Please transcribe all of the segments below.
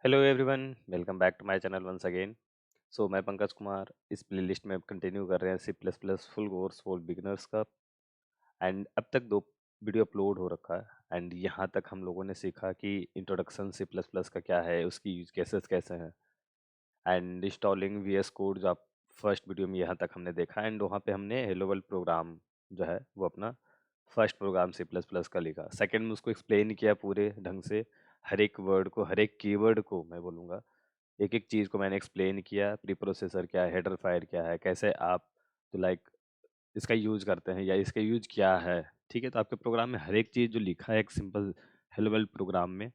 Hello everyone, welcome back to my channel once again. मैं पंकज कुमार इस playlist में continue कर रहे हैं C plus plus full course for beginners का। एंड अब तक 2 वीडियो अपलोड हो रखा है एंड यहाँ तक हम लोगों ने सीखा कि इंट्रोडक्शन सी प्लस प्लस का क्या है, उसकी यूज केसेस कैसे हैं एंड इंस्टॉलिंग वीएस कोड जो आप फर्स्ट वीडियो में यहाँ तक हमने देखा। एंड वहाँ पे हमने हेलो वर्ल्ड प्रोग्राम जो है वो अपना first program C plus plus का लिखा। सेकंड में उसको एक्सप्लेन किया पूरे ढंग से, हर एक वर्ड को, हर एक कीवर्ड को मैं बोलूँगा, एक एक चीज़ को मैंने एक्सप्लेन किया। प्री प्रोसेसर क्या है, हेडर फाइल क्या है, कैसे आप तो लाइक इसका यूज करते हैं या इसका यूज क्या है। ठीक है, तो आपके प्रोग्राम में हर एक चीज़ जो लिखा है एक सिंपल हेलो वर्ल्ड प्रोग्राम में,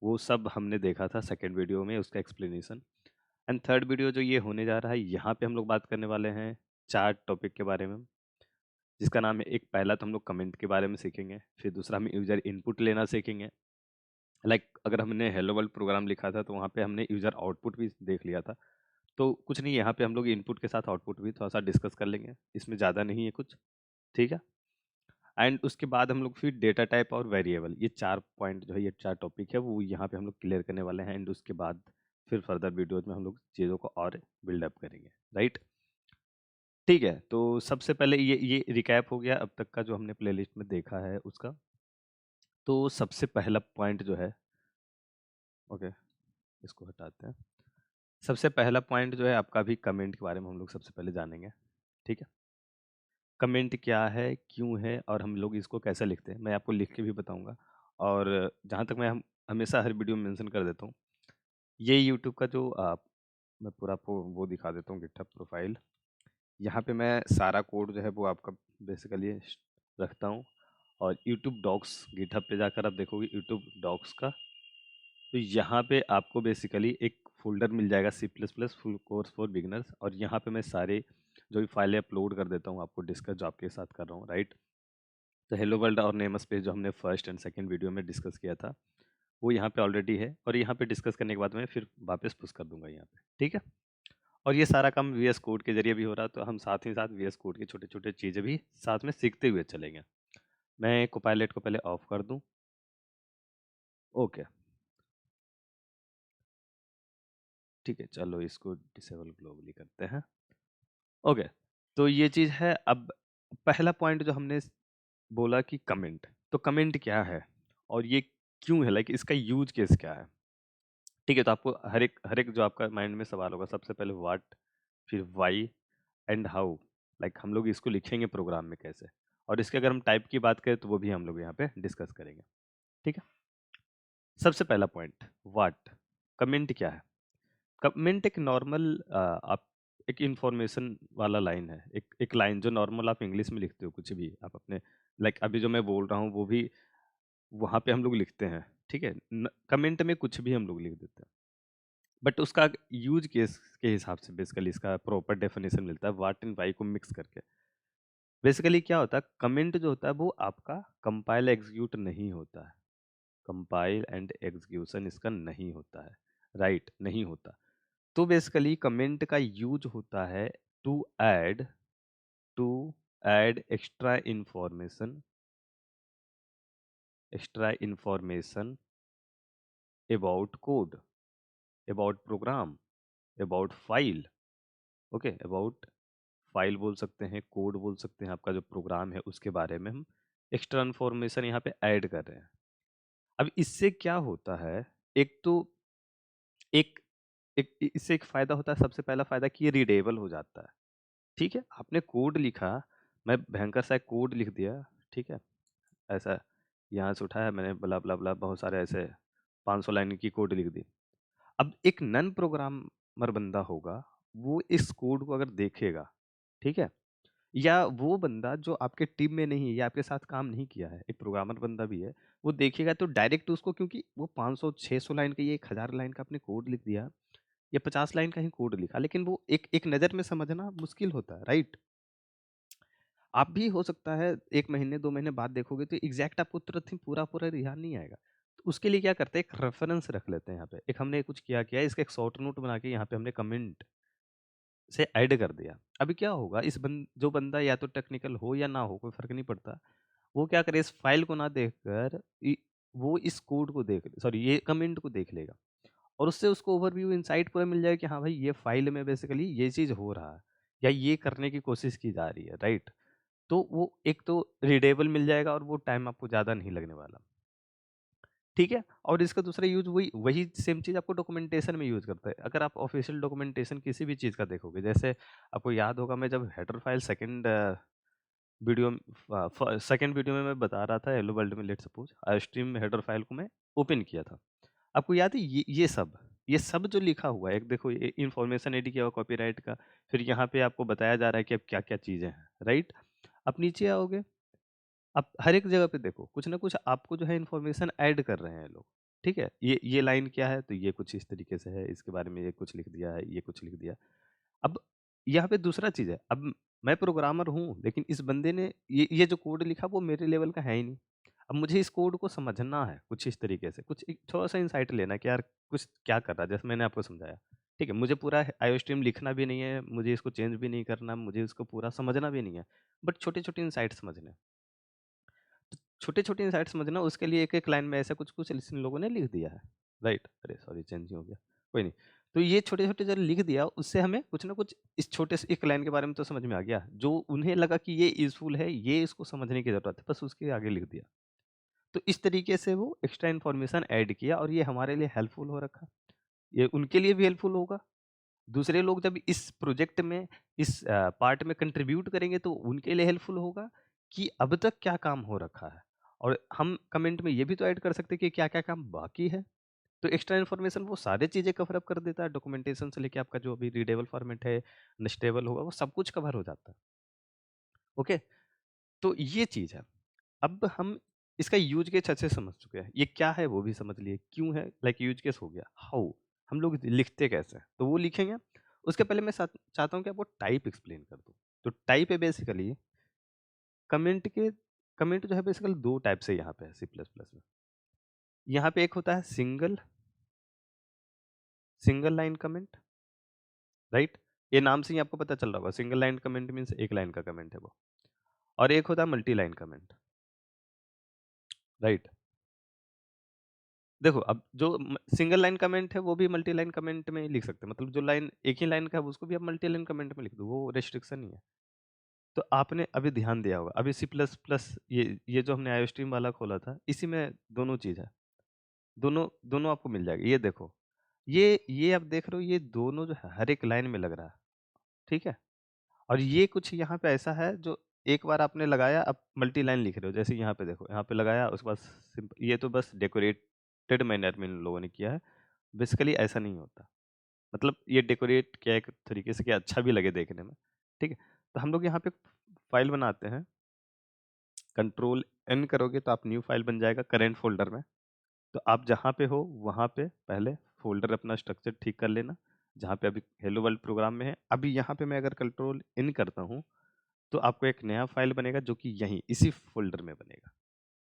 वो सब हमने देखा था सेकंड वीडियो में, उसका एक्सप्लेनेशन। एंड थर्ड वीडियो जो ये होने जा रहा है, यहाँ पे हम लोग बात करने वाले हैं 4 टॉपिक के बारे में, जिसका नाम है, एक पहला तो हम लोग कमेंट के बारे में सीखेंगे, फिर दूसरा हम यूजर इनपुट लेना सीखेंगे। अगर हमने हेलो वर्ल्ड प्रोग्राम लिखा था तो वहाँ पे हमने यूजर आउटपुट भी देख लिया था। तो कुछ नहीं, यहाँ पे हम लोग इनपुट के साथ आउटपुट भी थोड़ा सा डिस्कस कर लेंगे, इसमें ज़्यादा नहीं है कुछ। ठीक है। एंड उसके बाद हम लोग फिर डेटा टाइप और वेरिएबल, ये 4 पॉइंट जो है, ये 4 टॉपिक है, वो यहाँ पे हम लोग क्लियर करने वाले हैं। एंड उसके बाद फिर फर्दर वीडियोज में हम लोग चीज़ों को और बिल्डअप करेंगे। राइट। ठीक है, तो सबसे पहले ये रिकैप हो गया अब तक का जो हमने प्लेलिस्ट में देखा है उसका। तो सबसे पहला पॉइंट जो है, ओके, इसको हटाते हैं। सबसे पहला पॉइंट जो है आपका, भी कमेंट के बारे में हम लोग सबसे पहले जानेंगे। ठीक है, कमेंट क्या है, क्यों है, और हम लोग इसको कैसे लिखते हैं, मैं आपको लिख के भी बताऊंगा। और जहाँ तक मैं हमेशा हर वीडियो में मेंशन कर देता हूँ, ये यूट्यूब का जो मैं पूरा आपको वो दिखा देता हूँ, गिटहब प्रोफाइल। यहाँ पे मैं सारा कोड जो है वो आपका बेसिकली रखता हूँ। और यूट्यूब डॉक्स, गिटहब पे जाकर आप देखोगे यूट्यूब डॉक्स का, तो यहाँ पे आपको बेसिकली एक फ़ोल्डर मिल जाएगा C plus plus full course for beginners, और यहाँ पे मैं सारे जो भी फाइलें अपलोड कर देता हूँ आपको डिस्कस जो आपके साथ कर रहा हूँ। राइट। तो हेलो वर्ल्ड और नेम स्पेस जो हमने फर्स्ट एंड सेकंड वीडियो में डिस्कस किया था, वो यहाँ पे ऑलरेडी है, और यहाँ पे डिस्कस करने के बाद मैं फिर वापस पुश कर दूंगा यहाँ पे। ठीक है। और ये सारा काम वीएस कोड के जरिए भी हो रहा है, तो हम साथ ही साथ वीएस कोड की छोटे छोटे चीज़ें भी साथ में सीखते हुए चलेंगे। मैं कोपायलट को पहले ऑफ कर दूँ। ओके, ठीक है, चलो इसको डिसेबल ग्लोबली करते हैं। ओके, तो ये चीज़ है। अब पहला पॉइंट जो हमने बोला कि कमेंट, तो कमेंट क्या है और ये क्यों है, लाइक इसका यूज केस क्या है। ठीक है, तो आपको हर एक जो आपका माइंड में सवाल होगा, सबसे पहले व्हाट, फिर वाई एंड हाउ, लाइक हम लोग इसको लिखेंगे प्रोग्राम में कैसे, और इसके अगर हम टाइप की बात करें तो वो भी हम लोग यहाँ पे डिस्कस करेंगे। ठीक है। सबसे पहला पॉइंट, व्हाट। कमेंट क्या है। कमेंट एक नॉर्मल आप एक इंफॉर्मेशन वाला लाइन है, एक लाइन जो नॉर्मल आप इंग्लिश में लिखते हो, कुछ भी आप अपने, लाइक अभी जो मैं बोल रहा हूँ वो भी वहाँ पे हम लोग लिखते हैं। ठीक है, कमेंट में कुछ भी हम लोग लिख देते हैं, बट उसका यूज केस के हिसाब से बेसिकली इसका प्रॉपर डेफिनेशन मिलता है व्हाट एंड वाई को मिक्स करके। बेसिकली क्या होता है, कमेंट जो होता है वो आपका कंपाइल एग्जीक्यूट नहीं होता है, कंपाइल एंड एग्जीक्यूशन इसका नहीं होता है। राइट, नहीं होता। तो बेसिकली कमेंट का यूज होता है to add to add extra information about code, about program, about file. Okay, about file बोल सकते हैं, कोड बोल सकते हैं, आपका जो प्रोग्राम है उसके बारे में हम एक्स्ट्रा इन्फॉर्मेशन यहाँ पे ऐड कर रहे हैं। अब इससे क्या होता है, एक तो एक इससे एक फायदा होता है, सबसे पहला फायदा कि ये रीडेबल हो जाता है। ठीक है, आपने कोड लिखा, मैं भयंकर सा एक कोड लिख दिया। ठीक है, ऐसा यहाँ से उठाया मैंने, बला बला बला, बहुत सारे ऐसे 500 लाइन की कोड लिख दी। अब एक नन प्रोग्रामर बंदा होगा, वो इस कोड को अगर देखेगा, ठीक है, या वो बंदा जो आपके टीम में नहीं है या आपके साथ काम नहीं किया है, एक प्रोग्रामर बंदा भी है, वो देखेगा तो डायरेक्ट उसको, क्योंकि वो 500 600 लाइन का, ये 1000 लाइन का आपने कोड लिख दिया या 50 लाइन का ही कोड लिखा, लेकिन वो एक एक नज़र में समझना मुश्किल होता है। राइट। आप भी हो सकता है 1 महीने 2 महीने बाद देखोगे तो एग्जैक्ट आपको तुरंत ही पूरा पूरा ध्यान नहीं आएगा। तो उसके लिए क्या करते हैं, एक रेफरेंस रख लेते हैं यहाँ पे, एक हमने कुछ किया इसका एक शॉर्ट नोट बना के यहाँ पे हमने कमेंट से ऐड कर दिया। अभी क्या होगा, जो बंदा या तो टेक्निकल हो या ना हो, कोई फ़र्क नहीं पड़ता। वो क्या करे, इस फ़ाइल को ना देखकर वो इस कोड को देख, सॉरी, ये कमेंट को देख लेगा। और उससे उसको ओवरव्यू इनसाइट पूरा मिल जाएगा कि हाँ भाई ये फाइल में बेसिकली ये चीज़ हो रहा है या ये करने की कोशिश की जा रही है, राइट? तो वो एक तो रीडेबल मिल जाएगा और वो टाइम आपको ज़्यादा नहीं लगने वाला। ठीक है? और इसका दूसरा यूज़ वही वही सेम चीज़ आपको डॉक्यूमेंटेशन में यूज़ करता है। अगर आप ऑफ़िशियल डॉक्यूमेंटेशन किसी भी चीज़ का देखोगे, जैसे आपको याद होगा मैं जब header file video second video में मैं बता रहा था हेलो वर्ल्ड में लेट्स सपोज़ आईस्ट्रीम हेडर फ़ाइल को मैं ओपन किया था। आपको याद है ये सब जो लिखा हुआ है, एक देखो ये इन्फॉर्मेशन ऐड किया हुआ कॉपीराइट का, फिर यहाँ पे आपको बताया जा रहा है कि अब क्या-क्या चीज़ें हैं, राइट? आप नीचे आओगे, आप हर एक जगह पे देखो, कुछ ना कुछ आपको जो है इन्फॉर्मेशन ऐड कर रहे हैं लोग, ठीक है? ये लाइन क्या है? तो ये कुछ इस तरीके से है, इसके बारे में ये कुछ लिख दिया है, ये कुछ लिख दिया। अब यहाँ पे दूसरा चीज़ है, अब मैं प्रोग्रामर हूँ, लेकिन इस बंदे ने ये जो कोड लिखा वो मेरे लेवल का है ही नहीं। अब मुझे इस कोड को समझना है कुछ इस तरीके से, कुछ एक थोड़ा-सा इनसाइट लेना है कि यार कुछ क्या कर रहा है, जैसे मैंने आपको समझाया। ठीक है, मुझे पूरा आईओस्ट्रीम लिखना भी नहीं है, मुझे इसको चेंज भी नहीं करना, मुझे इसको पूरा समझना भी नहीं है, बट छोटे-छोटे इनसाइट समझने हैं। तो छोटे-छोटे इनसाइट समझना उसके लिए एक-एक लाइन में ऐसा कुछ-कुछ इन लोगों ने लिख दिया है, राइट? अरे सॉरी चेंज ही हो गया, कोई नहीं। तो ये छोटे-छोटे जो लिख दिया उससे हमें कुछ ना कुछ इस छोटे से एक लाइन के बारे में तो समझ में आ गया, जो उन्हें लगा कि ये यूज़फुल है, ये इसको समझने की ज़रूरत है, बस उसके आगे लिख दिया। तो इस तरीके से वो एक्स्ट्रा इन्फॉर्मेशन ऐड किया और ये हमारे लिए हेल्पफुल हो रखा। ये उनके लिए भी हेल्पफुल होगा। दूसरे लोग जब इस प्रोजेक्ट में इस पार्ट में कंट्रीब्यूट करेंगे तो उनके लिए हेल्पफुल होगा कि अब तक क्या काम हो रखा है। और हम कमेंट में ये भी तो ऐड कर सकते हैं कि क्या-क्या काम बाकी है। तो एक्स्ट्रा इन्फॉर्मेशन वो सारी चीज़ें कवर अप कर देता है, डॉक्यूमेंटेशन से लेके आपका जो अभी रीडेबल फॉर्मेट है, नेक्स्टेबल होगा, वो सब कुछ कवर हो जाता है। ओके? तो ये चीज़ है। अब हम इसका यूज़ केस अच्छे से समझ चुके हैं। ये क्या है वो भी समझ लिए, क्यों है लाइक यूज़ केस हो गया, हाउ हम लोग लिखते कैसे हैं? तो वो लिखेंगे। उसके पहले मैं चाहता हूँ कि आपको टाइप एक्सप्लेन कर दूँ। तो टाइप है बेसिकली कमेंट के कमेंट जो है बेसिकली 2 टाइप से यहाँ पे है सी प्लस प्लस में। यहाँ पे एक होता है सिंगल लाइन कमेंट, राइट? ये नाम से ही आपको पता चल रहा होगा, सिंगल लाइन कमेंट मीन्स एक लाइन का कमेंट है वो। और एक होता है मल्टी लाइन कमेंट, राइट? देखो, अब जो सिंगल लाइन कमेंट है, वो भी मल्टी लाइन कमेंट में ही लिख सकते हैं। मतलब जो लाइन एक ही लाइन का है, उसको भी आप मल्टी लाइन कमेंट में लिख दो, वो रिस्ट्रिक्शन नहीं है। तो आपने अभी ध्यान दिया होगा, अभी सी प्लस प्लस ये जो हमने आईओस्ट्रीम वाला खोला था, इसी में दोनों चीज़ है। दोनों दोनों आपको मिल जाएगा। ये देखो, ये आप देख रहे हो, ये दोनों जो है हर एक लाइन में लग रहा है, ठीक है? और ये कुछ यहाँ पे ऐसा है जो एक बार आपने लगाया, आप मल्टी लाइन लिख रहे हो। जैसे यहाँ पे देखो, यहाँ पे लगाया, उसके बाद ये तो बस डेकोरेटेड मैनर में इन लोगों ने किया है। बेसिकली ऐसा नहीं होता। मतलब ये डेकोरेट किया एक तरीके से कि अच्छा भी लगे देखने में, ठीक है? तो हम लोग यहाँ पे फ़ाइल बनाते हैं, कंट्रोल एन करोगे तो आप न्यू फ़ाइल बन जाएगा करंट फ़ोल्डर में। तो आप जहाँ पे हो वहाँ पे पहले फ़ोल्डर अपना स्ट्रक्चर ठीक कर लेना, जहाँ पे अभी हेलो वर्ल्ड प्रोग्राम में है। अभी यहाँ पे मैं अगर कंट्रोल इन करता हूँ, तो आपको एक नया फ़ाइल बनेगा जो कि यहीं इसी फ़ोल्डर में बनेगा,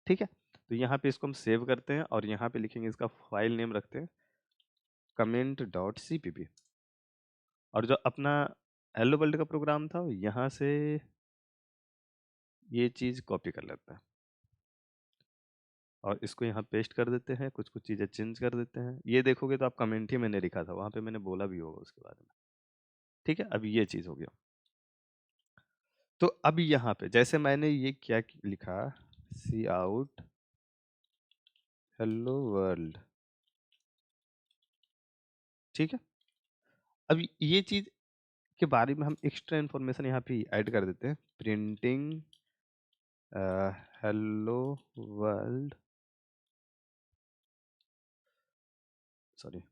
ठीक है? तो यहाँ पे इसको हम सेव करते हैं और यहाँ पे लिखेंगे, इसका फ़ाइल नेम रखते हैं comment.cpp। और जो अपना हेलो वर्ल्ड का प्रोग्राम था, यहाँ से ये चीज़ कॉपी कर लेते हैं और इसको यहाँ पेस्ट कर देते हैं, कुछ-कुछ चीज़ें चेंज कर देते हैं। ये देखोगे तो आप कमेंट ही मैंने लिखा था, वहाँ पे मैंने बोला भी होगा उसके बारे में। ठीक है? अब ये चीज़ हो गया। तो अब यहाँ पे जैसे मैंने ये क्या लिखा, सी आउट हेलो वर्ल्ड, ठीक है? अब ये चीज़ के बारे में हम एक्स्ट्रा इन्फॉर्मेशन यहाँ पे ऐड कर देते हैं, printing hello world, sorry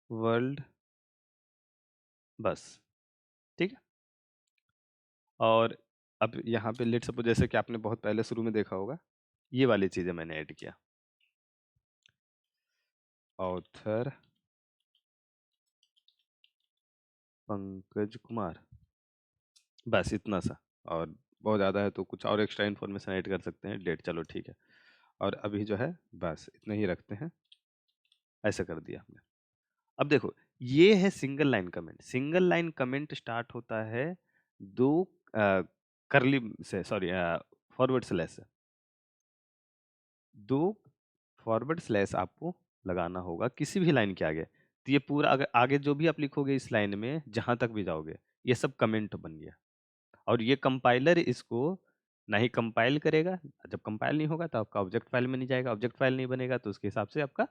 world, बस, ठीक है? और अब यहाँ पे लेट्स सपोज़ जैसे कि आपने बहुत पहले शुरू में देखा होगा, ये वाली चीज़ें मैंने ऐड किया। ऑथर पंकज कुमार, बस इतना सा। और बहुत ज़्यादा है तो कुछ और एक्स्ट्रा इन्फॉर्मेशन ऐड कर सकते हैं, डेट चलो ठीक है। और अभी जो है बस इतना ही रखते हैं, ऐसा कर दिया हमने। अब देखो, ये है single line comment. Single line comment start होता है 2 कर्ली से, सॉरी फॉरवर्ड स्लैश से। 2 फॉरवर्ड स्लैश आपको लगाना होगा किसी भी लाइन के आगे। तो ये पूरा अगर आगे जो भी आप लिखोगे इस लाइन में जहां तक भी जाओगे, ये सब कमेंट बन गया। और ये कंपाइलर इसको ना ही कंपाइल करेगा, जब कंपाइल नहीं होगा तो आपका ऑब्जेक्ट फाइल में नहीं जाएगा, ऑब्जेक्ट फाइल नहीं बनेगा तो उसके हिसाब से आपका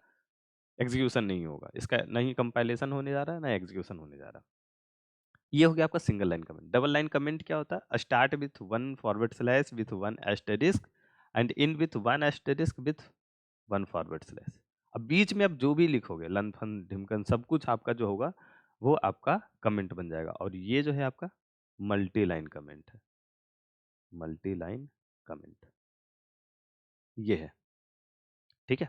एग्जीक्यूशन नहीं होगा, इसका ना ही कंपाइलेशन होने जा रहा है ना एग्जीक्यूशन होने जा रहा है। ये हो गया आपका single line comment. Double line comment क्या होता है? Start with one forward slash with one asterisk and in with one asterisk with one forward slash. अब बीच में आप जो भी लिखोगे लन फन ढिमकन सब कुछ आपका जो होगा वो आपका कमेंट बन जाएगा। और ये जो है आपका मल्टी लाइन कमेंट है, मल्टी लाइन कमेंट ये है। ठीक है,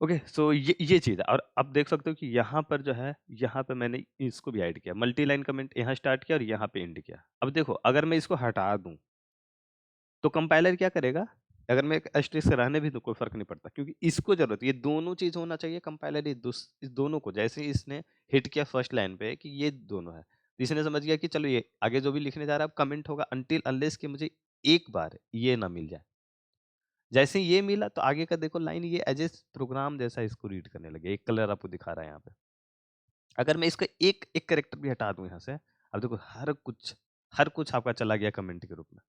ओके। सो ये चीज़ है। और अब देख सकते हो कि यहाँ पर जो है, यहाँ पे मैंने इसको भी ऐड किया, मल्टी लाइन कमेंट यहाँ स्टार्ट किया और यहाँ पे एंड किया। अब देखो अगर मैं इसको हटा दूं तो कंपाइलर क्या करेगा? अगर मैं एक एस्टेरिस्क रहने भी दूं कोई फर्क नहीं पड़ता, क्योंकि इसको जरूरत, ये दोनों चीज होना चाहिए कंपाइलर, इस दोनों को जैसे ही इसने हिट किया फर्स्ट लाइन पे कि ये दोनों है, तो इसने समझ गया कि चलो ये आगे जो भी लिखने जा रहा है अब कमेंट होगा अनटिल अनलेस कि मुझे एक बार ये ना मिल जाए। जैसे ही ये मिला तो आगे का देखो लाइन ये एज ए प्रोग्राम जैसा इसको रीड करने लगे, एक कलर आपको दिखा रहा है यहाँ पे। अगर मैं इसका एक एक करेक्टर भी हटा दूं यहाँ से, अब देखो हर कुछ आपका चला गया कमेंट के रूप में।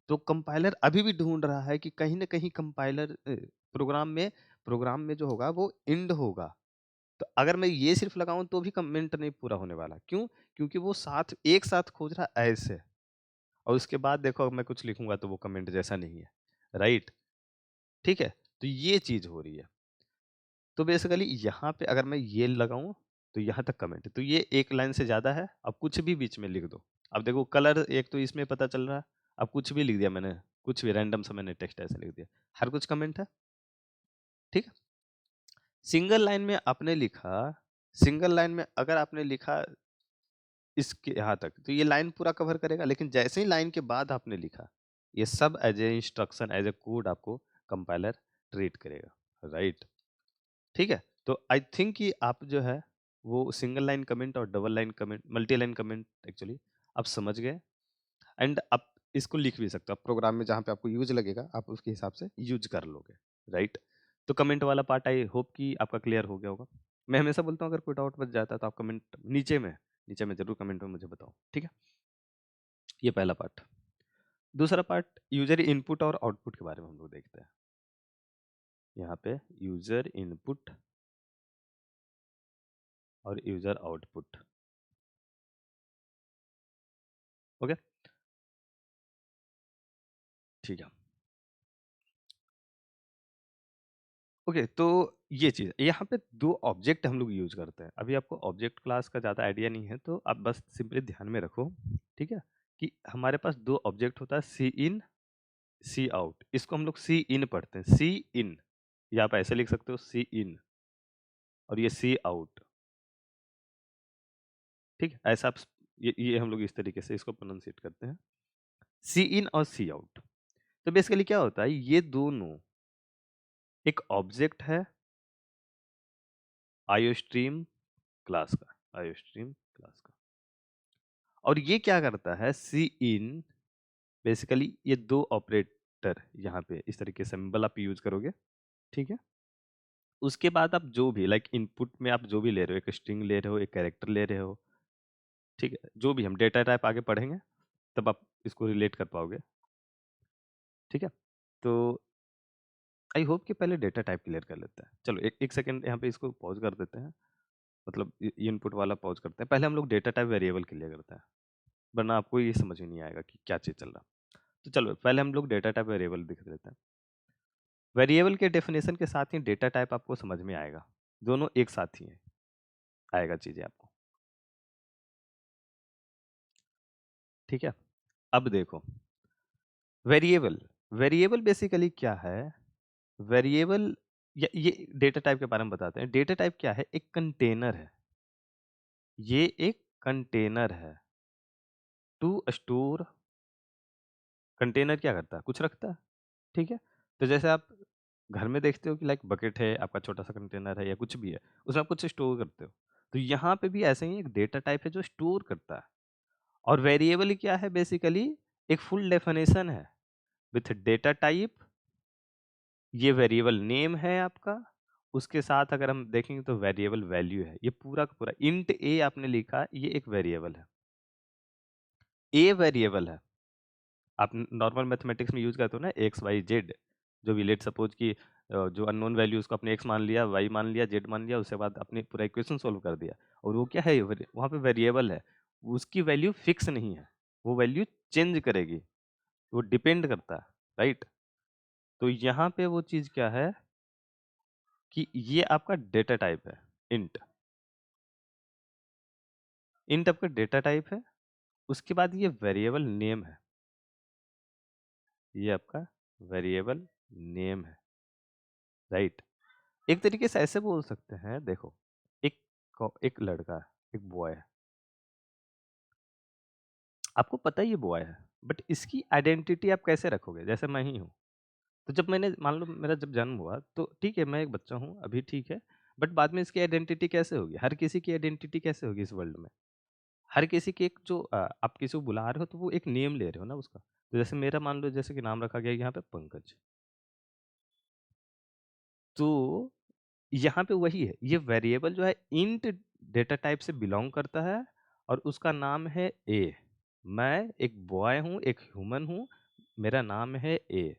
तो कंपाइलर अभी भी ढूंढ रहा है कि कहीं ना कहीं कंपाइलर प्रोग्राम में जो होगा वो इंड होगा। तो अगर मैं ये सिर्फ लगाऊं तो भी कमेंट नहीं पूरा होने वाला। क्यों? क्योंकि वो साथ एक साथ खोज रहा है ऐसे, और उसके बाद देखो मैं कुछ लिखूंगा तो वो कमेंट जैसा नहीं है, राइट? ठीक है, तो ये चीज हो रही है। तो बेसिकली यहाँ पे अगर मैं ये लगाऊं तो यहाँ तक कमेंट, तो ये एक लाइन से ज्यादा है। अब कुछ भी बीच में लिख दो। अब देखो कलर एक तो इसमें पता चल रहा है, अब कुछ भी लिख दिया मैंने, कुछ भी रैंडम सा मैंने टेक्स्ट ऐसे लिख दिया, हर कुछ कमेंट है। ठीक है, सिंगल लाइन में आपने लिखा, सिंगल लाइन में अगर आपने लिखा इसके यहाँ तक तो ये लाइन पूरा कवर करेगा, लेकिन जैसे ही लाइन के बाद आपने लिखा ये सब as a instruction as a code आपको कंपाइलर ट्रीट करेगा, राइट? ठीक है, तो आई थिंक कि आप जो है वो सिंगल लाइन कमेंट और double line comment, multi line comment actually आप समझ गए। एंड आप इसको लिख भी सकते हो, आप प्रोग्राम में जहाँ पे आपको यूज लगेगा आप उसके हिसाब से यूज कर लोगे, राइट? तो कमेंट वाला पार्ट आई होप कि आपका क्लियर हो गया होगा। मैं हमेशा बोलता हूँ अगर कोई डाउट बच जाता है तो आप कमेंट नीचे में जरूर कमेंट में मुझे बताओ, ठीक है? ये पहला पार्ट। दूसरा पार्ट यूजर इनपुट और आउटपुट के बारे में हम लोग देखते हैं। यहाँ पे यूजर इनपुट और यूजर आउटपुट, ओके, ठीक है। ओके, तो ये चीज़ यहाँ पे दो ऑब्जेक्ट हम लोग यूज करते हैं। अभी आपको ऑब्जेक्ट क्लास का ज़्यादा आइडिया नहीं है तो आप बस सिंपली ध्यान में रखो, ठीक है, कि हमारे पास दो ऑब्जेक्ट होता है, सी इन सी आउट। इसको हम लोग सी इन पढ़ते हैं, सी इन, या आप ऐसे लिख सकते हो सी इन, और ये सी आउट। ठीक है, ऐसा आप ये हम लोग इस तरीके से इसको प्रोनाउंसिएट करते हैं, सी इन और सी आउट। तो बेसिकली क्या होता है, ये दोनों एक ऑब्जेक्ट है आईओस्ट्रीम क्लास का, आईओस्ट्रीम क्लास का। और ये क्या करता है, सी इन, बेसिकली ये दो ऑपरेटर यहाँ पे इस तरीके से सिंबल आप यूज करोगे, ठीक है? उसके बाद आप जो भी लाइक इनपुट में आप जो भी ले रहे हो, एक स्ट्रिंग ले रहे हो, एक कैरेक्टर ले रहे हो, ठीक है, जो भी हम डेटा टाइप आगे पढ़ेंगे तब आप इसको रिलेट कर पाओगे, ठीक है? तो आई होप कि पहले डेटा टाइप क्लियर कर लेते हैं। चलो एक सेकंड यहाँ पे इसको पॉज कर देते हैं, मतलब इनपुट वाला पॉज करते हैं। पहले हम लोग डेटा टाइप वेरिएबल क्लियर करते हैं, वरना आपको ये समझ में नहीं आएगा कि क्या चीज़ चल रहा। तो चलो पहले हम लोग डेटा टाइप वेरिएबल दिख देते हैं। वेरिएबल के डेफिनेशन के साथ ही डेटा टाइप आपको समझ में आएगा, दोनों एक साथ ही है, आएगा चीजें आपको, ठीक है? अब देखो वेरिएबल, वेरिएबल बेसिकली क्या है? वेरिएबल ये डेटा टाइप के बारे में बताते हैं। डेटा टाइप क्या है? एक कंटेनर है, ये एक कंटेनर है टू स्टोर। कंटेनर क्या करता है? कुछ रखता है, ठीक है? तो जैसे आप घर में देखते हो कि लाइक बकेट है आपका, छोटा सा कंटेनर है या कुछ भी है, उसमें आप कुछ स्टोर करते हो। तो यहाँ पे भी ऐसे ही एक डेटा टाइप है जो स्टोर करता है। और वेरिएबल क्या है? बेसिकली एक फुल डेफिनेशन है, विथ डेटा टाइप ये वेरिएबल नेम है आपका, उसके साथ अगर हम देखेंगे तो वेरिएबल वैल्यू है। ये पूरा का पूरा इंट ए आपने लिखा, ये एक वेरिएबल है, ए वेरिएबल है। आप नॉर्मल मैथमेटिक्स में यूज करते हो ना एक्स वाई जेड, जो भी लेट सपोज कि जो अननोन वैल्यू उसको आपने एक्स मान लिया, वाई मान लिया, जेड मान लिया, उसके बाद अपने पूरा इक्वेशन सोल्व कर दिया। और वो क्या है, वहाँ पे वेरिएबल है, उसकी वैल्यू फिक्स नहीं है, वो वैल्यू चेंज करेगी, वो डिपेंड करता है, राइट। तो यहाँ पे वो चीज क्या है कि ये आपका डेटा टाइप है, इंट। इंट आपका डेटा टाइप है, उसके बाद ये वेरिएबल नेम है, ये आपका वेरिएबल नेम है, राइट। एक तरीके से ऐसे बोल सकते हैं, देखो, एक एक लड़का, एक बॉय है, आपको पता ही ये बॉय है, बट इसकी आइडेंटिटी आप कैसे रखोगे? जैसे मैं ही हूँ, तो जब मैंने मान लो मेरा जब जन्म हुआ तो ठीक है, मैं एक बच्चा हूँ अभी, ठीक है, बट बाद में इसकी आइडेंटिटी कैसे होगी? हर किसी की आइडेंटिटी कैसे होगी इस वर्ल्ड में? हर किसी की एक जो आप किसी को बुला रहे हो तो वो एक नेम ले रहे हो ना उसका। तो जैसे मेरा मान लो, जैसे कि नाम रखा गया यहाँ पे पंकज, तो यहाँ पे वही है, ये वेरिएबल जो है इंट डेटा टाइप से बिलोंग करता है और उसका नाम है ए। मैं एक बॉय हूँ, एक ह्यूमन हूँ, मेरा नाम है ए।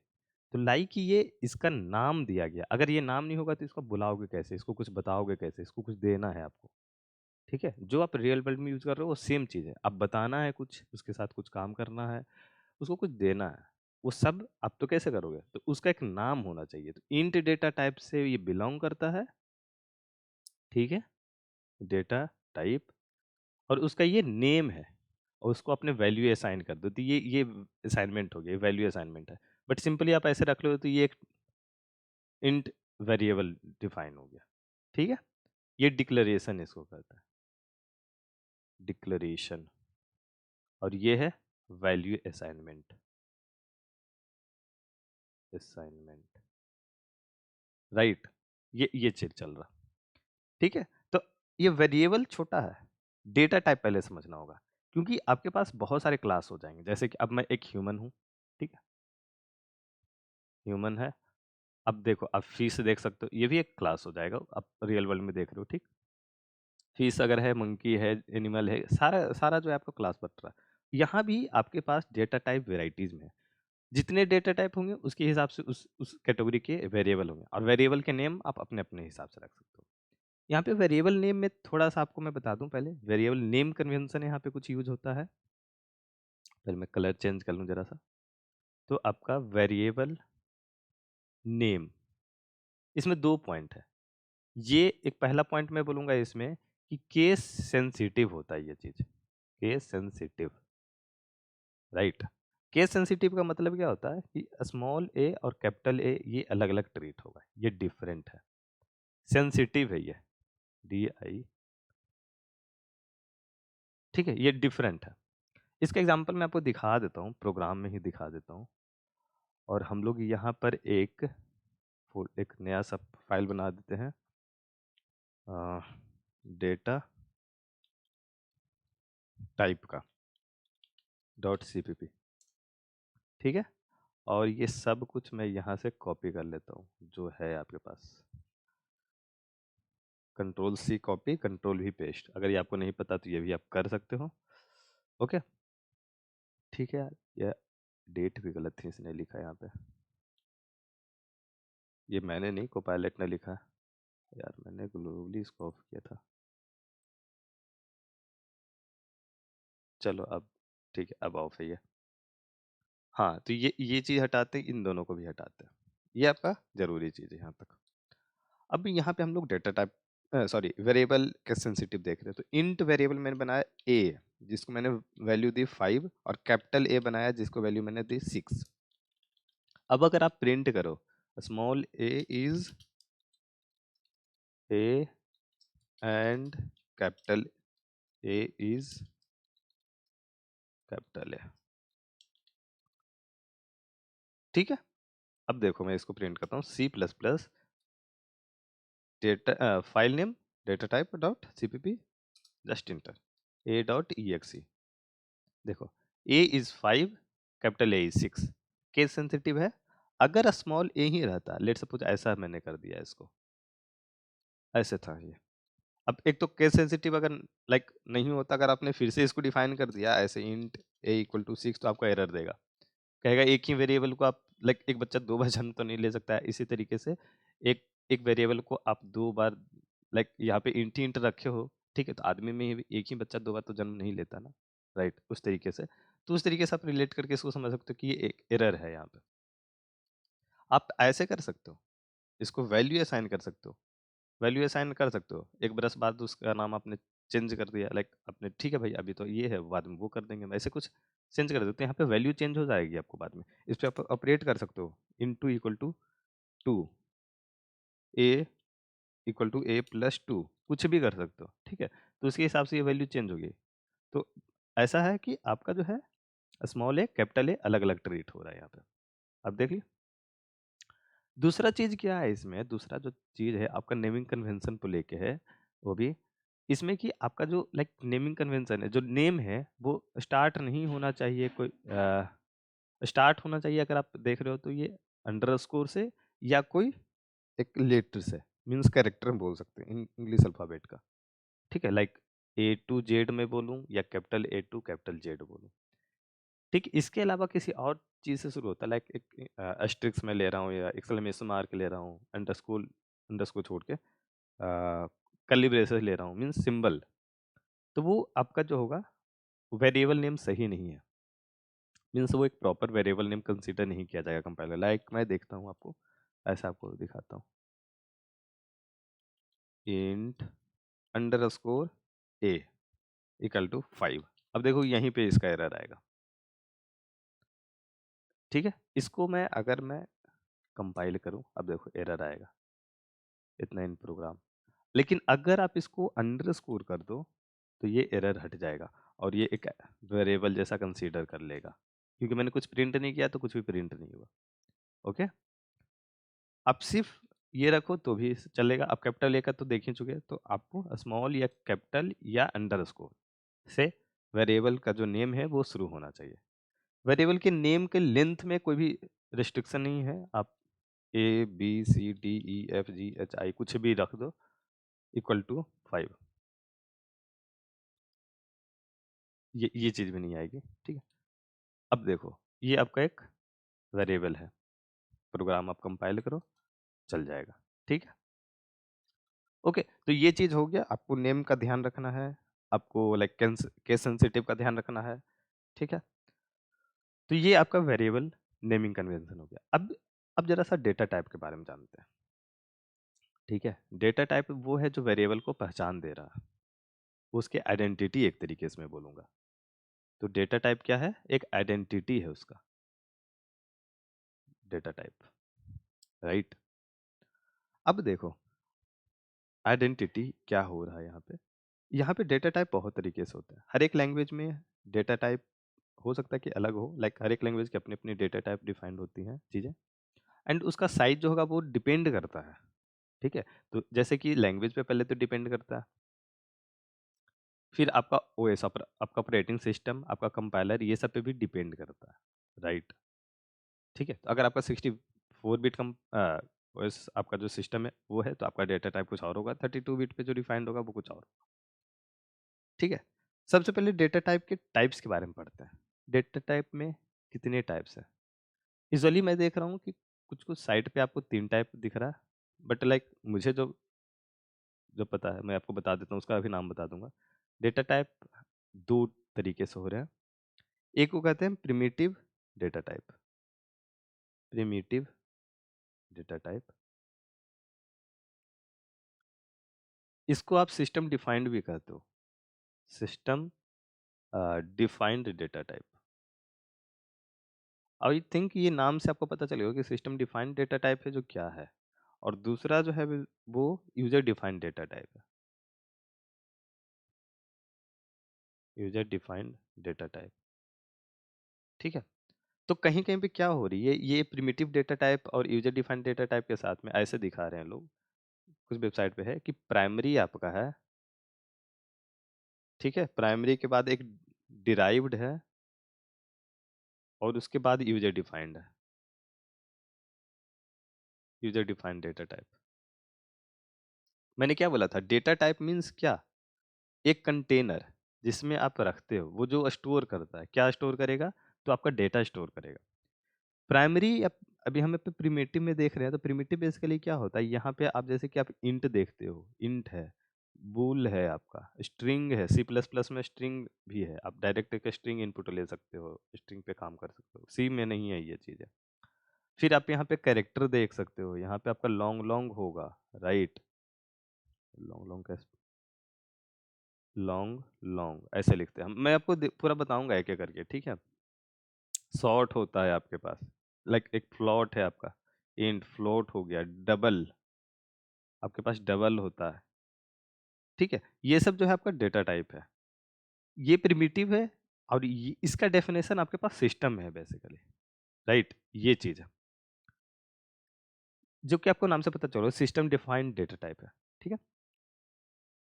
तो लाइक ये इसका नाम दिया गया, अगर ये नाम नहीं होगा तो इसको बुलाओगे कैसे, इसको कुछ बताओगे कैसे, इसको कुछ देना है आपको, ठीक है। जो आप रियल वर्ल्ड में यूज कर रहे हो वो सेम चीज़ है, अब बताना है कुछ, उसके साथ कुछ काम करना है, उसको कुछ देना है, वो सब आप तो कैसे करोगे? तो उसका एक नाम होना चाहिए, तो इंट डेटा टाइप से ये बिलोंग करता है, ठीक है, डेटा टाइप, और उसका ये नेम है, और उसको अपने वैल्यू असाइन कर दो, तो ये असाइनमेंट हो गया, वैल्यू असाइनमेंट है। बट सिंपली आप ऐसे रख लो तो ये एक इंट वेरिएबल डिफाइन हो गया, ठीक है। ये डिक्लेरेशन इसको कहता है, डिक्लेरेशन, और ये है वैल्यू असाइनमेंट, असाइनमेंट, राइट। ये चीज चल रहा, ठीक है। तो ये वेरिएबल छोटा है, डेटा टाइप पहले समझना होगा, क्योंकि आपके पास बहुत सारे क्लास हो जाएंगे। जैसे कि अब मैं एक ह्यूमन हूँ, ठीक है, ह्यूमन है। अब देखो, आप फीस देख सकते हो, ये भी एक क्लास हो जाएगा, आप रियल वर्ल्ड में देख रहे हो, ठीक। फीस अगर है, मंकी है, एनिमल है, सारा सारा जो है आपका क्लास बट रहा है। यहाँ भी आपके पास डेटा टाइप वेराइटीज में है, जितने डेटा टाइप होंगे उसके हिसाब से उस कैटेगरी के वेरिएबल होंगे, और वेरिएबल के नेम आप अपने अपने हिसाब से रख सकते हो। यहाँ पे वेरिएबल नेम में थोड़ा सा आपको मैं बता दूं, पहले वेरिएबल नेम कन्वेंशन यहाँ पे कुछ यूज होता है। पहले मैं कलर चेंज कर लूँ जरा सा, तो आपका वेरिएबल नेम, इसमें दो पॉइंट है। ये एक पहला पॉइंट मैं बोलूंगा इसमें कि केस सेंसिटिव होता है ये चीज, case sensitive, right. Case sensitive का मतलब क्या होता है कि स्मॉल ए और कैपिटल ए ये अलग अलग ट्रीट होगा, ये डिफरेंट है, सेंसिटिव है ये, डी आई, ठीक है, ये डिफरेंट है। इसका एग्जांपल मैं आपको दिखा देता हूँ, प्रोग्राम में ही दिखा देता हूँ। और हम लोग यहाँ पर एक नया सा फाइल बना देते हैं, डेटा टाइप का .cpp, ठीक है। और ये सब कुछ मैं यहाँ से कॉपी कर लेता हूँ जो है आपके पास, कंट्रोल सी कॉपी, कंट्रोल भी पेस्ट। अगर ये आपको नहीं पता तो ये भी आप कर सकते हो, ओके, ठीक है यार। ये डेट भी गलत थी इसने लिखा यहाँ पे, ये मैंने नहीं, कोपायलट ने लिखा है यार, मैंने ग्लोबली इसको ऑफ किया था। चलो अब ठीक है, अब ऑफ है ये। हाँ, तो ये चीज़ हटाते हैं, इन दोनों को भी हटाते हैं, ये आपका जरूरी चीज़ है यहाँ तक। अब यहाँ पे हम लोग डेटा टाइप, सॉरी, वेरिएबल के सेंसिटिव देख रहे हैं। तो इंट वेरिएबल मैंने बनाया ए, जिसको मैंने वैल्यू दी 5, और कैपिटल ए बनाया जिसको वैल्यू मैंने दी 6। अब अगर आप प्रिंट करो small a is a and capital A is capital A, ठीक है। अब देखो मैं इसको प्रिंट करता हूँ, C plus plus data file name data type dot cpp, just enter a dot exe। देखो, a is 5, capital A is 6, case sensitive है। अगर स्मॉल ए ही रहता, लेट सपोज ऐसा मैंने कर दिया इसको, ऐसे था ये। अब एक तो केस सेंसिटिव अगर लाइक नहीं होता, अगर आपने फिर से इसको डिफाइन कर दिया ऐसे इंट ए इक्वल टू 6, तो आपको एरर देगा, कहेगा एक ही वेरिएबल को आप लाइक एक बच्चा दो बार जन्म तो नहीं ले सकता है। इसी तरीके से एक एक वेरिएबल को आप दो बार लाइक यहाँ पे इंट इंट रखे हो, ठीक है, तो आदमी में भी एक ही बच्चा दो बार तो जन्म नहीं लेता ना, राइट, उस तरीके से। तो उस तरीके से आप रिलेट करके इसको समझ सकते हो कि ये एक एरर है यहाँ पे। आप ऐसे कर सकते हो, इसको वैल्यू असाइन कर सकते हो, वैल्यू असाइन कर सकते हो, एक बरस बाद उसका नाम आपने चेंज कर दिया, लाइक आपने ठीक है भाई अभी तो ये है, बाद में वो कर देंगे, ऐसे कुछ चेंज कर देते हैं, यहाँ पे वैल्यू चेंज हो जाएगी आपको बाद में। इस पे आप ऑपरेट कर सकते हो, in two equal to two, A equal to A plus two, कुछ भी कर सकते हो, ठीक है, तो उसके हिसाब से ये वैल्यू चेंज होगी। तो ऐसा है कि आपका जो है स्मॉल ए कैपिटल ए अलग अलग ट्रीट हो रहा है यहाँ पे। अब देखिए दूसरा चीज क्या है इसमें, दूसरा जो चीज है आपका नेमिंग कन्वेंशन को लेके है, वो भी इसमें कि आपका जो लाइक नेमिंग कन्वेंशन है, जो नेम है वो स्टार्ट नहीं होना चाहिए, कोई स्टार्ट होना चाहिए अगर आप देख रहे हो तो ये अंडरस्कोर से या कोई एक लेटर से, मीन्स कैरेक्टर में बोल सकते हैं इंग्लिश अल्फाबेट का, ठीक है, लाइक ए टू जेड में बोलूँ या capital A to capital Z बोलूँ, ठीक। इसके अलावा किसी और चीज़ से शुरू होता है, लाइक एक एस्ट्रिक्स में ले रहा हूँ या एक्सक्लेमेशन मार्क ले रहा हूँ, अंडरस्कोर अंडरस्कोर छोड़ के कर्ली ब्रेसेस ले रहा हूँ, मीन्स सिंबल, तो वो आपका जो होगा वेरिएबल नेम सही नहीं है, मीन्स वो एक प्रॉपर वेरिएबल नेम कंसीडर नहीं किया जाएगा कंपाइलर। लाइक मैं देखता हूँ आपको, ऐसा आपको दिखाता हूँ, int underscore a equal to 5। अब देखो यहीं पे इसका एरर आएगा, ठीक है, इसको मैं अगर मैं कंपाइल करूँ, अब देखो एरर आएगा इतना इन प्रोग्राम, लेकिन अगर आप इसको अंडरस्कोर कर दो तो ये एरर हट जाएगा और ये एक वेरिएबल जैसा कंसीडर कर लेगा, क्योंकि मैंने कुछ प्रिंट नहीं किया तो कुछ भी प्रिंट नहीं हुआ। ओके, आप सिर्फ ये रखो तो भी चलेगा। आप कैपिटल ए का तो देख ही चुके, तो आपको स्मॉल या कैपिटल या अंडरस्कोर से वेरिएबल का जो नेम है वो शुरू होना चाहिए। वेरिएबल के नेम के लेंथ में कोई भी रिस्ट्रिक्शन नहीं है, आप A B C D E F G H I कुछ भी रख दो इक्वल टू 5, ये चीज़ भी नहीं आएगी, ठीक है। अब देखो ये आपका एक वेरिएबल है, प्रोग्राम आप कंपाइल करो चल जाएगा, ठीक है। ओके, तो ये चीज़ हो गया, आपको नेम का ध्यान रखना है, आपको लाइक केस सेंसिटिव का ध्यान रखना है, ठीक है। तो ये आपका वेरिएबल नेमिंग कन्वेंशन हो गया। अब जरा सा डेटा टाइप के बारे में जानते हैं, ठीक है। डेटा टाइप वो है जो वेरिएबल को पहचान दे रहा है, उसके आइडेंटिटी एक तरीके से मैं बोलूँगा। तो डेटा टाइप क्या है, एक आइडेंटिटी है उसका, डेटा टाइप, राइट। अब देखो आइडेंटिटी क्या हो रहा है यहाँ पे, यहाँ पे डेटा टाइप बहुत तरीके से होता है, हर एक लैंग्वेज में डेटा टाइप हो सकता है कि अलग हो, लाइक हर एक लैंग्वेज की अपनी अपनी डेटा टाइप डिफाइंड होती हैं चीज़ें, एंड उसका साइज जो होगा वो डिपेंड करता है, ठीक है। तो जैसे कि लैंग्वेज पे पहले तो डिपेंड करता है, फिर आपका ओएस आपका ऑपरेटिंग सिस्टम, आपका कंपाइलर, ये सब पे भी डिपेंड करता है, राइट, ठीक है। तो अगर आपका 64 बिट कम ओएस आपका जो सिस्टम है वो है, तो आपका डेटा टाइप कुछ और होगा, 32 बिट पे जो डिफाइंड होगा वो कुछ और, ठीक है। सबसे पहले डेटा टाइप के टाइप्स के बारे में पढ़ते हैं। डेटा टाइप में कितने टाइप्स हैं? यूजुअली मैं देख रहा हूँ कि कुछ-कुछ साइट पे आपको 3 टाइप दिख रहा है, बट लाइक मुझे जो जो पता है मैं आपको बता देता हूँ, उसका अभी नाम बता दूँगा। डेटा टाइप 2 तरीके से हो रहे हैं। एक को कहते हैं primitive data type, primitive data type. इसको आप सिस्टम डिफाइंड भी कहते हो, system defined data type. I think ये नाम से आपको पता चलेगा कि सिस्टम डिफाइंड डेटा टाइप है जो क्या है, और दूसरा जो है वो यूजर डिफाइंड डेटा टाइप है, यूजर डिफाइंड डेटा टाइप, ठीक है। तो कहीं-कहीं पे क्या हो रही है, ये प्रिमिटिव डेटा टाइप और यूजर डिफाइंड डेटा टाइप के साथ में ऐसे दिखा रहे हैं लोग, कुछ वेबसाइट पे है कि प्राइमरी आपका है, ठीक है, प्राइमरी के बाद एक डिराइव्ड है और उसके बाद यूजर डिफाइंड है। User defined data type. मैंने क्या बोला था, डेटा टाइप मीन्स क्या, एक कंटेनर जिसमें आप रखते हो, वो जो स्टोर करता है, क्या स्टोर करेगा, तो आपका डेटा स्टोर करेगा। प्राइमरी अभी हम पे प्रिमिटिव में देख रहे हैं, तो प्रिमिटिव बेसिकली क्या होता है, यहाँ पे आप जैसे कि आप इंट देखते हो, इंट है, बूल है, आपका स्ट्रिंग है, सी प्लस प्लस में स्ट्रिंग भी है, आप डायरेक्ट एक स्ट्रिंग इनपुट ले सकते हो, स्ट्रिंग पे काम कर सकते हो, सी में नहीं है ये चीज़ें। फिर आप यहाँ पे कैरेक्टर देख सकते हो, यहाँ पे आपका लॉन्ग लॉन्ग होगा, राइट, लॉन्ग लॉन्ग कैसे, लॉन्ग लॉन्ग ऐसे लिखते हैं हम, मैं आपको पूरा बताऊंगा एक एक करके, ठीक है। शॉर्ट होता है आपके पास, लाइक एक फ्लोट है आपका, इंट फ्लोट हो गया, डबल, आपके पास डबल होता है, ठीक है। ये सब जो है आपका डेटा टाइप है, ये प्रिमिटिव है, और इसका डेफिनेशन आपके पास सिस्टम है बेसिकली, राइट, ये चीज है जो कि आपको नाम से पता चलो सिस्टम डिफाइंड डेटा टाइप है, ठीक है।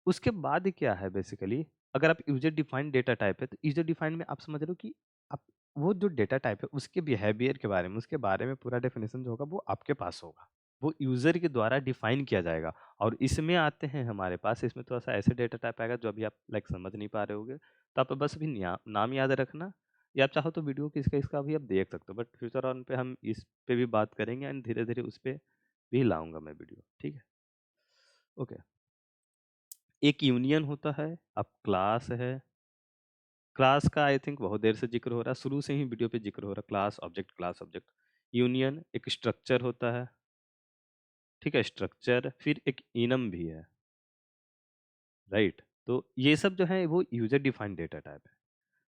उसके बाद क्या है बेसिकली, अगर आप यूजर डिफाइंड डेटा टाइप है, तो यूजर डिफाइंड में आप समझ रहे हो कि आप वो जो डेटा टाइप है उसके बिहेवियर के बारे में, उसके बारे में पूरा डेफिनेशन जो होगा वो आपके पास होगा, वो यूजर के द्वारा डिफाइन किया जाएगा। और इसमें आते हैं हमारे पास, इसमें थोड़ा सा ऐसे डेटा टाइप आएगा जो अभी आप लाइक समझ नहीं पा रहे होगे, तो आप बस अभी नाम याद रखना, या आप चाहो तो वीडियो किसका इसका भी आप देख सकते हो, बट फ्यूचर ऑन पे हम इस पे भी बात करेंगे, एंड धीरे धीरे उस पे भी लाऊंगा मैं वीडियो, ठीक है। ओके, एक यूनियन होता है, अब क्लास है, क्लास का आई थिंक बहुत देर से जिक्र हो रहा है, शुरू से ही वीडियो पे जिक्र हो रहा है, class object class object. Union एक स्ट्रक्चर होता है, ठीक है, स्ट्रक्चर, फिर एक इनम भी है, राइट। तो ये सब जो है वो यूजर डिफाइंड डेटा टाइप है।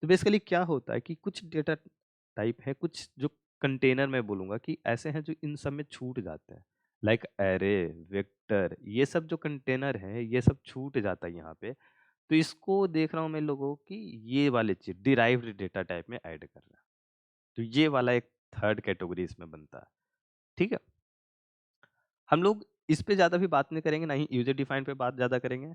तो बेसिकली क्या होता है कि कुछ डेटा टाइप है, कुछ जो कंटेनर मैं बोलूंगा कि ऐसे हैं जो इन सब में छूट जाते हैं, लाइक एरे, वेक्टर, ये सब जो कंटेनर है ये सब छूट जाता है यहाँ पे। तो इसको देख रहा हूँ मैं लोगों की, ये वाले चीज डिराइव्ड डेटा टाइप में ऐड कर रहा है, तो ये वाला एक थर्ड कैटेगरी इसमें बनता है, ठीक है। हम लोग इस पे ज़्यादा भी बात नहीं करेंगे, ना ही यूजर डिफाइंड पे बात ज़्यादा करेंगे,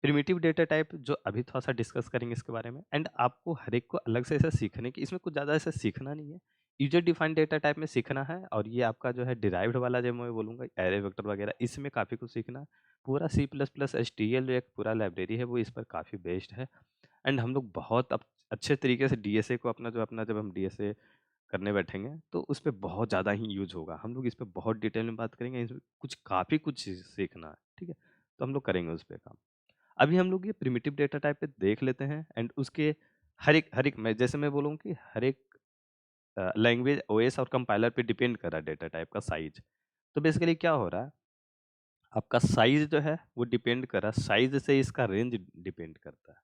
प्रिमिटिव डेटा टाइप जो अभी थोड़ा सा डिस्कस करेंगे इसके बारे में। एंड आपको हर एक को अलग से ऐसा सीखने की, इसमें कुछ ज़्यादा ऐसा सीखना नहीं है, यूजर डिफाइंड डेटा टाइप में सीखना है, और ये आपका जो है डिराइव्ड वाला जो मैं बोलूँगा एरे वेक्टर वगैरह, इसमें काफ़ी कुछ सीखना है। पूरा C plus plus H T L जो एक पूरा लाइब्रेरी है वो इस पर काफ़ी बेस्ड है। एंड हम लोग बहुत अच्छे तरीके से डीएसए को अपना जब हम डीएसए करने बैठेंगे तो उस पे बहुत ज़्यादा ही यूज होगा, हम लोग इस पे बहुत डिटेल में बात करेंगे, इसमें कुछ काफ़ी कुछ सीखना है, ठीक है। तो हम लोग करेंगे उस पे काम। अभी हम लोग ये प्रिमिटिव डेटा टाइप पे देख लेते हैं, एंड उसके हर एक मैं जैसे मैं बोलूँ कि हर एक लैंग्वेज ओएस और कंपाइलर पे डिपेंड कर रहा है डेटा टाइप का साइज। तो बेसिकली क्या हो रहा है, आपका साइज जो है वो डिपेंड कर रहा है, साइज से इसका रेंज डिपेंड करता है,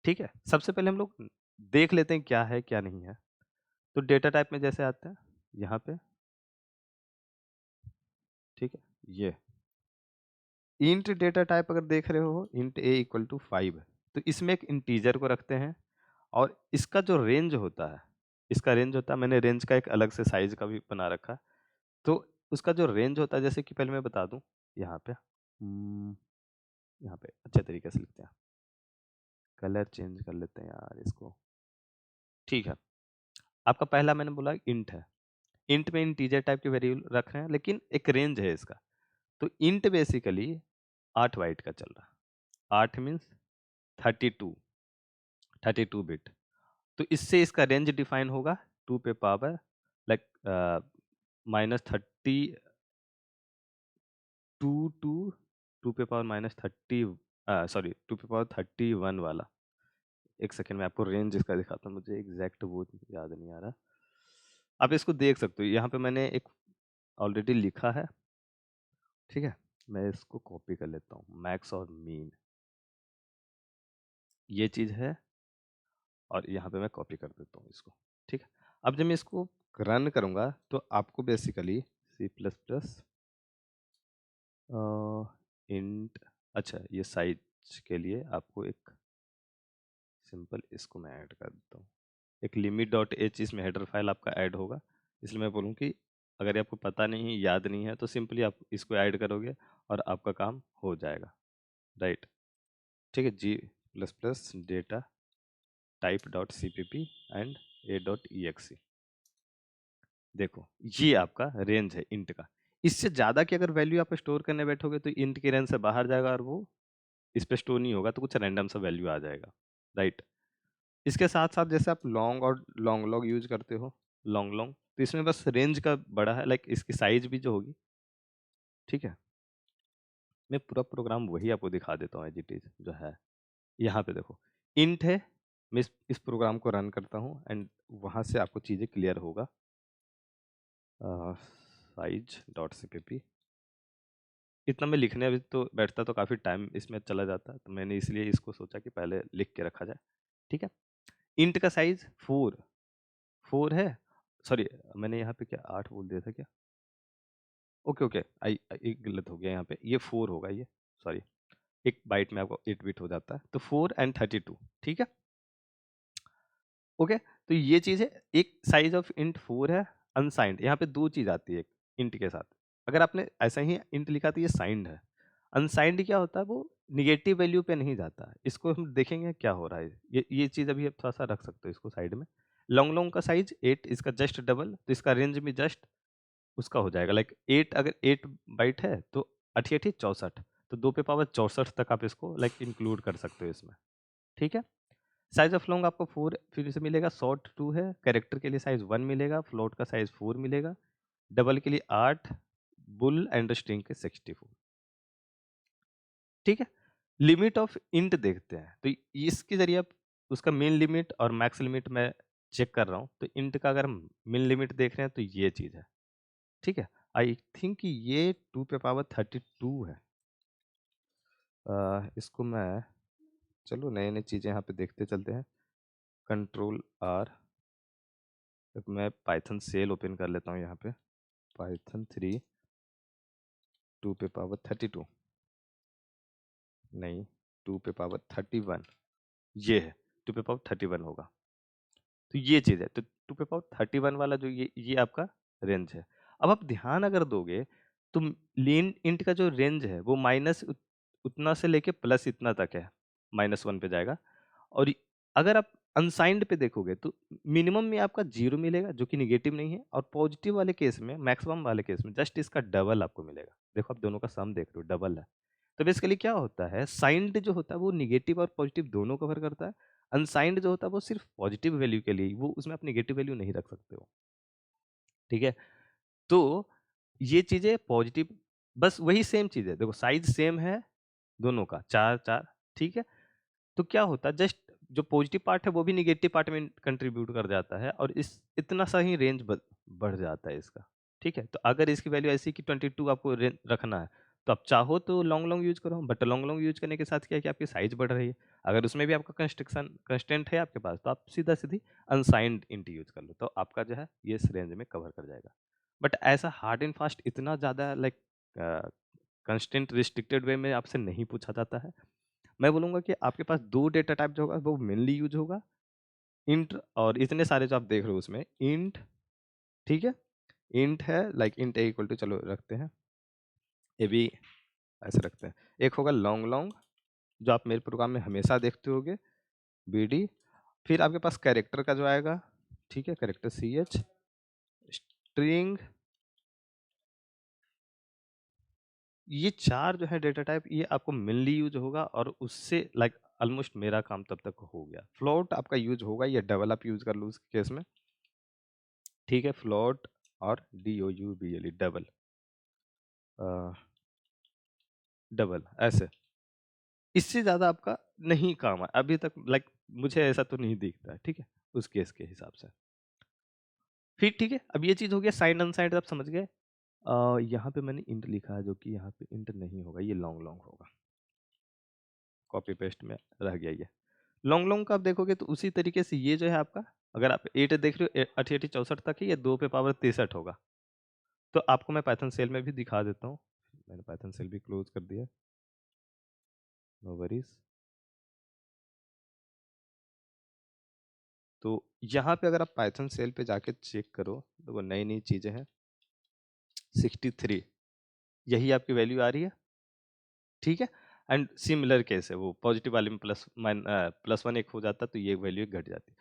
ठीक है। सबसे पहले हम लोग देख लेते हैं क्या है क्या नहीं है। तो डेटा टाइप में जैसे आते हैं यहाँ पे, ठीक है, ये इंट डेटा टाइप अगर देख रहे हो, इंट ए इक्वल टू 5, तो इसमें एक इंटीजर को रखते हैं, और इसका जो रेंज होता है, इसका रेंज होता है, मैंने रेंज का एक अलग से साइज का भी बना रखा है। तो उसका जो रेंज होता है, जैसे कि पहले मैं बता दूं, यहाँ पे यहाँ पे अच्छे तरीके से लिखते हैं, कलर चेंज कर लेते हैं यार इसको, ठीक है। आपका पहला मैंने बोला इंट है, इंट में इंटीजर टाइप के वेरिएबल रख रहे हैं, लेकिन एक रेंज है इसका। तो इंट बेसिकली 8 बाइट का चल रहा है, 8 मीन्स 32, 32 बिट। तो इससे इसका रेंज डिफाइन होगा 2 पे पावर लाइक -30 टू टू पे पावर -30, सॉरी 2 पे पावर 31 वाला। एक सेकेंड में आपको रेंज इसका दिखाता हूँ, मुझे एग्जैक्ट वो याद नहीं आ रहा। आप इसको देख सकते हो, यहाँ पे मैंने एक ऑलरेडी लिखा है, ठीक है। मैं इसको कॉपी कर लेता हूँ, मैक्स और मीन, ये चीज़ है, और यहाँ पे मैं कॉपी कर देता हूँ इसको, ठीक है। अब जब मैं इसको रन करूँगा तो आपको basically C plus plus int, अच्छा ये साइज के लिए आपको एक सिंपल इसको मैं ऐड कर देता हूँ, एक लिमिट डॉट एच इसमें हेडर फाइल आपका ऐड होगा। इसलिए मैं बोलूँ कि अगर आपको पता नहीं है, याद नहीं है, तो सिंपली आप इसको ऐड करोगे और आपका काम हो जाएगा, राइट, ठीक है। G plus plus data type dot C P P and A dot E X C, देखो ये आपका रेंज है इंट का। इससे ज़्यादा की अगर वैल्यू आप स्टोर करने बैठोगे तो इंट की रेंज से बाहर जाएगा और वो इस पे स्टोर नहीं होगा, तो कुछ रैंडम सा वैल्यू आ जाएगा, राइट। इसके साथ-साथ जैसे आप लॉन्ग और लॉन्ग लॉग यूज़ करते हो, लॉन्ग लॉन्ग, तो इसमें बस रेंज का बड़ा है, लाइक इसकी साइज़ भी जो होगी, ठीक है? मैं पूरा प्रोग्राम वही आपको दिखा देता हूँ एज़ इट इज़ जो है। यहाँ पे देखो, इंट है, मैं इस प्रोग्राम को रन करता हूँ एंड वहाँ से आपको चीज़ें क्लियर होगा। साइज़ डॉट सीपीपी, इतना मैं लिखने अभी तो बैठता तो काफ़ी टाइम इसमें चला जाता, तो मैंने इसलिए इसको सोचा कि पहले लिख के रखा जाए, ठीक है? इंट का साइज़ 4 है, सॉरी मैंने यहाँ पे क्या 8 बोल दिया था क्या? ओके, ओके, एक गलत हो गया यहाँ पे, ये 4 होगा ये, सॉरी, 1 बाइट में आपको 8 बिट हो जाता है, तो 4 एंड 32, ठीक है? ओके, तो ये चीज़ है, एक साइज़ ऑफ इंट 4 है, अनसाइंड, यहाँ पे 2 चीज़ आती है इंट के साथ। अगर आपने ऐसा ही इंट लिखा तो ये साइंड है। अनसाइंड क्या होता है, वो नेगेटिव वैल्यू पे नहीं जाता है। इसको हम देखेंगे क्या हो रहा है। ये चीज़ अभी आप थोड़ा-सा रख सकते हो इसको साइड में। लॉन्ग लॉन्ग का साइज़ 8, इसका जस्ट डबल, तो इसका रेंज भी जस्ट उसका हो जाएगा, लाइक 8, अगर 8 बाइट है तो 8 8 64, तो 2 पे पावर 64 तक आप इसको लाइक इंक्लूड कर सकते हो इसमें, ठीक है? साइज़ ऑफ लॉन्ग आपको 4 फिर से मिलेगा, शॉर्ट 2 है, कैरेक्टर के लिए साइज़ 1 मिलेगा, फ्लोट का साइज़ 4 मिलेगा, डबल के लिए 8, बुल एंड स्ट्रिंग के 64, ठीक है? लिमिट ऑफ इंट देखते हैं, तो इसके ज़रिए आप उसका मिन लिमिट और मैक्स लिमिट मैं चेक कर रहा हूँ, तो इंट का अगर हम मिन लिमिट देख रहे हैं तो ये चीज़ है, ठीक है? आई थिंक ये 2 पे पावर 32 है। इसको मैं, चलो नए-नए चीज़ें यहाँ पे देखते चलते हैं। कंट्रोल आर, एक मैं पाइथन सेल ओपन कर लेता हूँ यहाँ पे। पाइथन 3 2 पे पावर 32 नहीं, 2 पे पावर 31, ये है, 2 पे पावर 31 होगा। तो ये चीज़ है, तो 2 पे पावर 31 वाला जो ये आपका रेंज है। अब आप ध्यान अगर दोगे तो लीन इंट का जो रेंज है वो माइनस उतना से लेके प्लस इतना तक है, -1 पे जाएगा। और अगर आप अनसाइंड पे देखोगे तो मिनिमम में आपका 0 मिलेगा जो कि नेगेटिव नहीं है, और पॉजिटिव वाले केस में, मैक्सिमम वाले केस में जस्ट इसका डबल आपको मिलेगा। देखो आप दोनों का सम देख रहे हो, डबल है। तो बेसिकली क्या होता है, साइंड जो होता है वो नेगेटिव और पॉजिटिव दोनों कवर करता है। अनसाइंड जो होता है वो सिर्फ पॉजिटिव वैल्यू के लिए, वो उसमें आप नेगेटिव वैल्यू नहीं रख सकते हो, ठीक है? तो ये चीज़ें पॉजिटिव, बस वही सेम चीज़ है। देखो साइज़ सेम है दोनों का, 4-4, ठीक है? तो क्या होता है, जस्ट जो पॉजिटिव पार्ट है वो भी नेगेटिव पार्ट में कंट्रीब्यूट कर जाता है, और इस इतना सा ही रेंज बढ़ जाता है इसका, ठीक है? तो अगर इसकी वैल्यू ऐसी कि 22 आपको रखना है, तो आप चाहो तो लॉन्ग लॉन्ग यूज करो, बट लॉन्ग लॉन्ग यूज करने के साथ क्या है कि आपकी साइज बढ़ रही है। अगर उसमें भी आपका कंस्ट्रक्शन कंस्टेंट है आपके पास, तो आप सीधा सीधी अनसाइंड इंट यूज कर लो, तो आपका जो है ये इस रेंज में कवर कर जाएगा। बट ऐसा हार्ड एंड फास्ट इतना ज़्यादा लाइक कंस्टेंट रिस्ट्रिक्टेड वे में आपसे नहीं पूछा जाता है। मैं बोलूँगा कि आपके पास 2 डेटा टाइप जो होगा वो मेनली यूज़ होगा, इंट, और इतने सारे जो आप देख रहे हो उसमें इंट, ठीक है? इंट है, like int a equal to, चलो रखते हैं, ये भी ऐसे रखते हैं। एक होगा लॉन्ग लॉन्ग जो आप मेरे प्रोग्राम में हमेशा देखते होगे, बीडी, फिर आपके पास कैरेक्टर का जो आएगा, ठीक है? कैरेक्टर सीएच, स्ट्रिंग, ये 4 जो है डेटा टाइप ये आपको मेनली यूज़ होगा, और उससे लाइक ऑलमोस्ट मेरा काम तब तक हो गया। फ्लोट आपका यूज़ होगा, या डबल आप यूज़ कर लो उस केस में, ठीक है? फ्लोट और DOUBLE, डबल, अ, डबल ऐसे। इससे ज़्यादा आपका नहीं काम है अभी तक, लाइक मुझे ऐसा तो नहीं दिखता है, ठीक है? उस केस के हिसाब से। फिर ठीक है, अब ये चीज़ हो गया साइंड अनसाइंड, आप समझ गए। यहाँ पे मैंने इंट लिखा है जो कि यहाँ पे इंट नहीं होगा, ये लॉन्ग लॉन्ग होगा। कॉपी पेस्ट में रह गया ये। लॉन्ग लॉन्ग का आप देखोगे तो उसी तरीके से ये जो है आपका, अगर आप 8 देख रहे हो, 88 64 तक है, ये 2 पे पावर 63 होगा। तो आपको मैं पाइथन सेल में भी दिखा देता हूँ। मैंने पाइथन सेल भी क्लोज कर दिया, नो वरीज़। तो यहाँ पे अगर आप पाइथन सेल पे जाके चेक करो तो वो नई-नई चीज़ें हैं। 63 यही आपकी वैल्यू आ रही है, ठीक है? एंड सिमिलर केस है, वो पॉजिटिव वाले में +1 एक हो जाता है तो ये वैल्यू घट जाती है।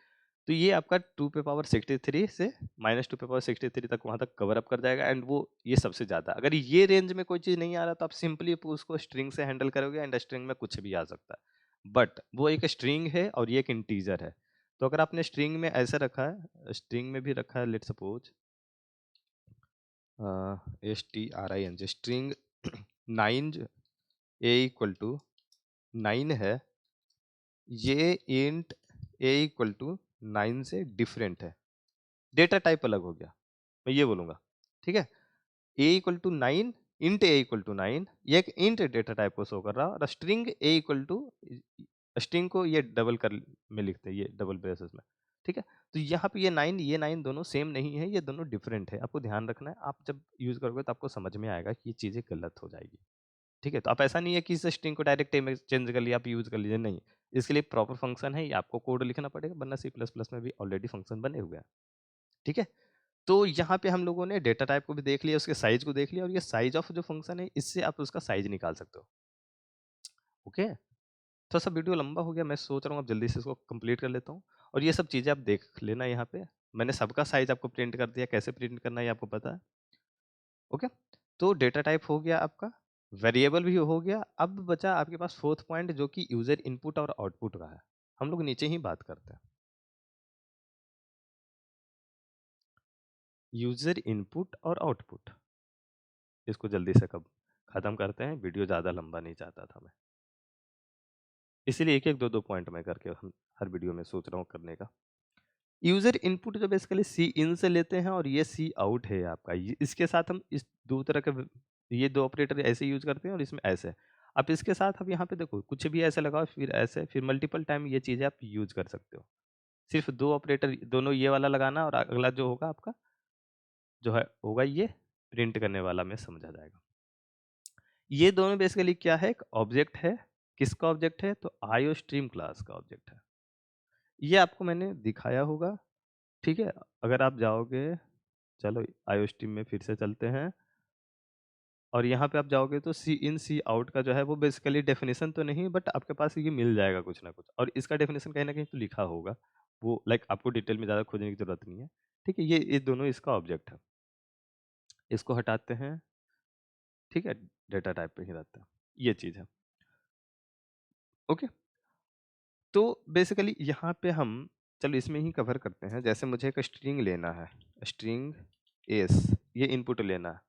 तो ये आपका 2 पे पावर 63 से -2 पे पावर 63 तक वहां तक कवर अप कर जाएगा, एंड वो ये सबसे ज्यादा। अगर ये रेंज में कोई चीज नहीं आ रहा तो आप सिंपली उसको स्ट्रिंग से हैंडल करोगे, एंड स्ट्रिंग में कुछ भी आ सकता है, बट वो एक स्ट्रिंग है और ये एक इंटीजर है। तो अगर आपने स्ट्रिंग में ऐसे रखा है, स्ट्रिंग में भी रखा है, let suppose STRING string 9 A=9 है, ये इंट A=9 से डिफरेंट है, डेटा टाइप अलग हो गया, मैं ये बोलूंगा, ठीक है। A=9, इंट A=9, ये एक इंट डेटा टाइप को शो कर रहा है, और स्ट्रिंग स्ट्रिंग को ये डबल कर में लिखते हैं, ये डबल ब्रेसेस में, ठीक है। तो यहाँ पे ये 9 दोनों सेम नहीं है, ये दोनों डिफरेंट है, आपको ध्यान रखना है। आप जब यूज करोगे तो आपको समझ में आएगा कि ये चीजें गलत हो जाएगी, ठीक है। तो आप ऐसा नहीं है कि इस स्ट्रिंग को डायरेक्ट में चेंज कर लिया, आप यूज कर लीजिए, नहीं। इसके लिए प्रॉपर फंक्शन है, ये आपको कोड लिखना पड़ेगा, वरना C++ में भी ऑलरेडी फंक्शन बने हुए हैं, ठीक है। तो यहाँ पे हम लोगों ने डेटा टाइप को भी देख लिया, उसके साइज को देख लिया, और ये साइज ऑफ जो फंक्शन है, इससे आप उसका साइज निकाल सकते हो, ओके। थोड़ा सा वीडियो लंबा हो गया, मैं सोच रहा हूँ अब जल्दी से इसको कंप्लीट कर लेता हूँ, और ये सब चीज़ें आप देख लेना। यहाँ पे मैंने सबका साइज आपको प्रिंट कर दिया, कैसे प्रिंट करना है ये आपको पता है, ओके। तो डेटा टाइप हो गया आपका, वेरिएबल भी हो गया। अब बचा आपके पास फोर्थ पॉइंट, जो कि यूजर इनपुट और आउटपुट का है। हम लोग नीचे ही बात करते हैं, यूजर इनपुट और आउटपुट। इसको जल्दी से कब खत्म करते हैं, वीडियो ज़्यादा लंबा नहीं चाहता था मैं, इसीलिए एक एक दो दो पॉइंट में करके हम हर वीडियो में सोच रहा हूँ करने का। यूजर इनपुट जो बेसिकली सी इन से लेते हैं, और ये सी आउट है आपका, इसके साथ हम इस दो तरह के ये दो ऑपरेटर ऐसे यूज करते हैं, और इसमें ऐसे। आप इसके साथ अब यहाँ पे देखो, कुछ भी ऐसे लगाओ, फिर ऐसे, फिर मल्टीपल टाइम ये चीजें आप यूज कर सकते हो। सिर्फ दो ऑपरेटर, दोनों ये वाला लगाना, और अगला जो होगा आपका जो है होगा ये प्रिंट करने वाला, में समझा जाएगा। ये दोनों बेसिकली क्या है, एक ऑब्जेक्ट है। किसका ऑब्जेक्ट है, तो आईओ स्ट्रीम क्लास का ऑब्जेक्ट है। ये आपको मैंने दिखाया होगा, ठीक है। अगर आप जाओगे, चलो आईओ स्ट्रीम में फिर से चलते हैं, और यहाँ पे आप जाओगे तो सी इन सी आउट का जो है वो बेसिकली डेफिनेशन तो नहीं, बट आपके पास ये मिल जाएगा कुछ ना कुछ, और इसका डेफिनेशन कहीं ना कहीं तो लिखा होगा, वो लाइक आपको डिटेल में ज़्यादा खोजने की जरूरत नहीं है, ठीक है। ये दोनों इसका ऑब्जेक्ट है, इसको हटाते हैं, ठीक है। डेटा टाइप पे ही रहता है, ये चीज़ है, ओके। तो बेसिकली यहाँ पे हम, चलो इसमें ही कवर करते हैं। जैसे मुझे एक स्ट्रिंग लेना है, स्ट्रिंग एस, ये इनपुट लेना है।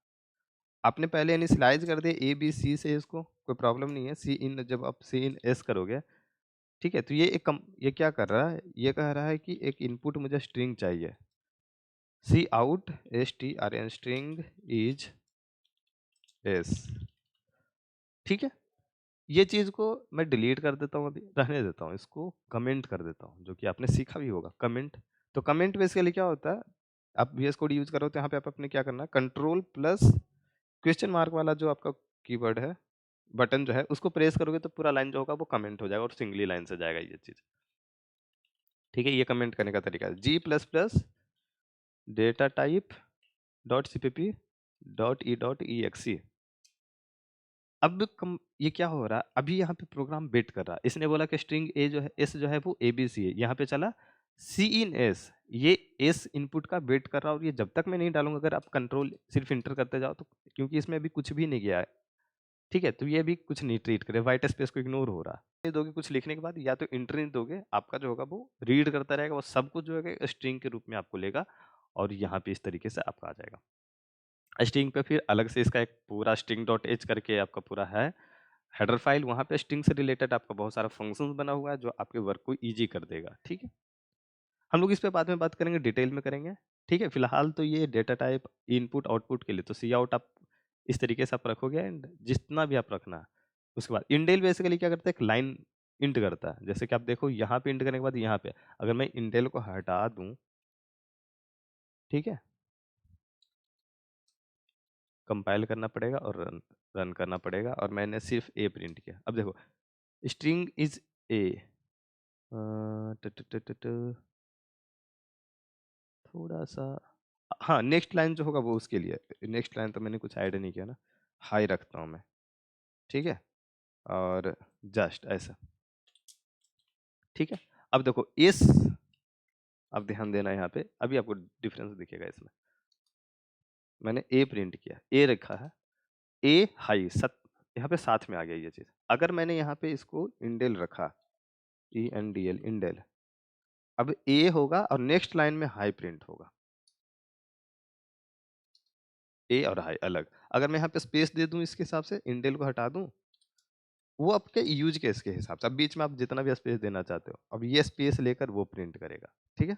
आपने पहले इनिशियलाइज कर दिया ए बी सी से, इसको कोई प्रॉब्लम नहीं है। सी इन, जब आप सी इन एस करोगे, ठीक है, तो ये ये क्या कर रहा है, ये कह रहा है कि एक इनपुट मुझे स्ट्रिंग चाहिए। C out STRN string is S, ठीक है। ये चीज को मैं डिलीट कर देता हूँ, अभी रहने देता हूँ, इसको कमेंट कर देता हूँ, जो कि आपने सीखा भी होगा कमेंट। तो कमेंट बेसिकली क्या होता है, आप VS कोड यूज करो तो यहाँ पे आप अपने क्या करना है, कंट्रोल प्लस क्वेश्चन मार्क वाला जो आपका कीवर्ड है, बटन जो है, उसको प्रेस करोगे तो पूरा लाइन जो होगा वो कमेंट हो जाएगा, और सिंगली लाइन से जाएगा ये चीज, ठीक है। ये कमेंट करने का तरीका है। G++ data type .cpp.e.exe। अब ये क्या हो रहा है, अभी यहाँ पे प्रोग्राम वेट कर रहा है। इसने बोला कि स्ट्रिंग ए जो है, एस जो है वो ABC है, यहाँ पे चला सी इन एस, ये एस इनपुट का वेट कर रहा है, और ये जब तक मैं नहीं डालूंगा, अगर आप कंट्रोल सिर्फ इंटर करते जाओ तो, क्योंकि इसमें अभी कुछ भी नहीं गया है, ठीक है, तो ये भी कुछ नहीं ट्रीट करे, व्हाइट स्पेस को इग्नोर हो रहा है। ये दोगे कुछ लिखने के बाद, या तो इंटर नहीं दोगे, आपका जो होगा वो रीड करता रहेगा, वो सब कुछ जो है स्ट्रिंग के रूप में आपको लेगा, और यहाँ पे इस तरीके से आपका आ जाएगा। स्ट्रिंग पे फिर अलग से इसका एक पूरा string.h करके आपका पूरा है हेडर फाइल, वहाँ पे स्ट्रिंग से रिलेटेड आपका बहुत सारा फंक्शंस बना हुआ है, जो आपके वर्क को इजी कर देगा, ठीक है। हम लोग इस पे बाद में बात करेंगे, डिटेल में करेंगे, ठीक है। फिलहाल तो ये डेटा टाइप इनपुट आउटपुट के लिए तो सी आउट आप इस तरीके से आप रखोगे, एंड जितना भी आप रखना, उसके बाद इंडेल बेसिकली क्या करता है, एक लाइन इंट करता है। जैसे कि आप देखो, यहाँ पे इंट करने के बाद यहाँ पे अगर मैं इंडेल को हटा दूं, ठीक है, कंपाइल करना पड़ेगा और रन रन करना पड़ेगा, और मैंने सिर्फ ए प्रिंट किया। अब देखो, स्ट्रिंग इज ए, थोड़ा सा, हाँ, नेक्स्ट लाइन जो होगा वो उसके लिए, नेक्स्ट लाइन तो मैंने कुछ ऐड नहीं किया ना, हाई रखता हूँ मैं, ठीक है, और जस्ट ऐसा, ठीक है। अब देखो इस अब ध्यान देना यहाँ पे, अभी आपको डिफरेंस दिखेगा इसमें। मैंने ए प्रिंट किया, ए रखा है, ए हाई सत, यहाँ पे साथ में आ गया ये चीज। अगर मैंने यहाँ पे इसको इंडेल रखा, E N D L, endl, अब ए होगा और नेक्स्ट लाइन में हाई प्रिंट होगा, ए और हाई अलग। अगर मैं यहाँ पे स्पेस दे दूं इसके हिसाब से, इंडेल को हटा दूं, वो आपके यूज केस के हिसाब से, अब बीच में आप जितना भी स्पेस देना चाहते हो, अब ये स्पेस लेकर वो प्रिंट करेगा। ठीक है,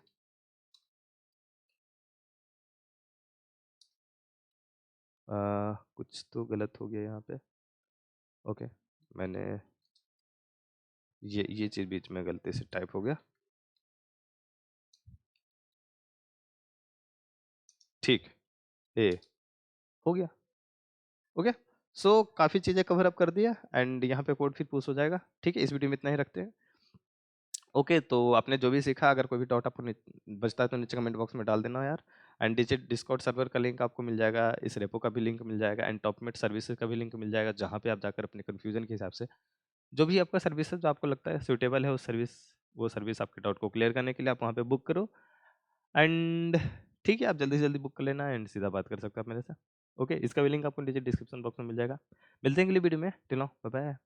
कुछ तो गलत हो गया यहाँ पे। ओके, मैंने ये चीज बीच में गलती से टाइप हो गया। ठीक, ए हो गया। ओके, सो काफ़ी चीज़ें कवर अप कर दिया एंड यहाँ पे कोड फिर पुश हो जाएगा। ठीक है, इस वीडियो में इतना ही रखते हैं। ओके, तो आपने जो भी सीखा, अगर कोई भी डाउट आपको बचता है तो नीचे कमेंट बॉक्स में डाल देना यार। एंड नीचे डिस्कॉर्ड सर्वर का लिंक आपको मिल जाएगा, इस रेपो का भी लिंक मिल जाएगा एंड टॉपमेट सर्विसेज का भी लिंक मिल जाएगा, जहाँ पे आप जाकर अपने कन्फ्यूजन के हिसाब से जो भी आपका सर्विसेज जो आपको लगता है सूटेबल है उस सर्विस, वो सर्विस आपके डाउट को क्लियर करने के लिए आप वहाँ पे बुक करो। एंड ठीक है, आप जल्दी से जल्दी बुक कर लेना एंड सीधा बात कर सकते हो आप मेरे से। ओके, इसका भी लिंक आपको नीचे डिस्क्रिप्शन बॉक्स में मिल जाएगा। मिलते हैं अगली वीडियो में, टिल नाउ बाय बाय।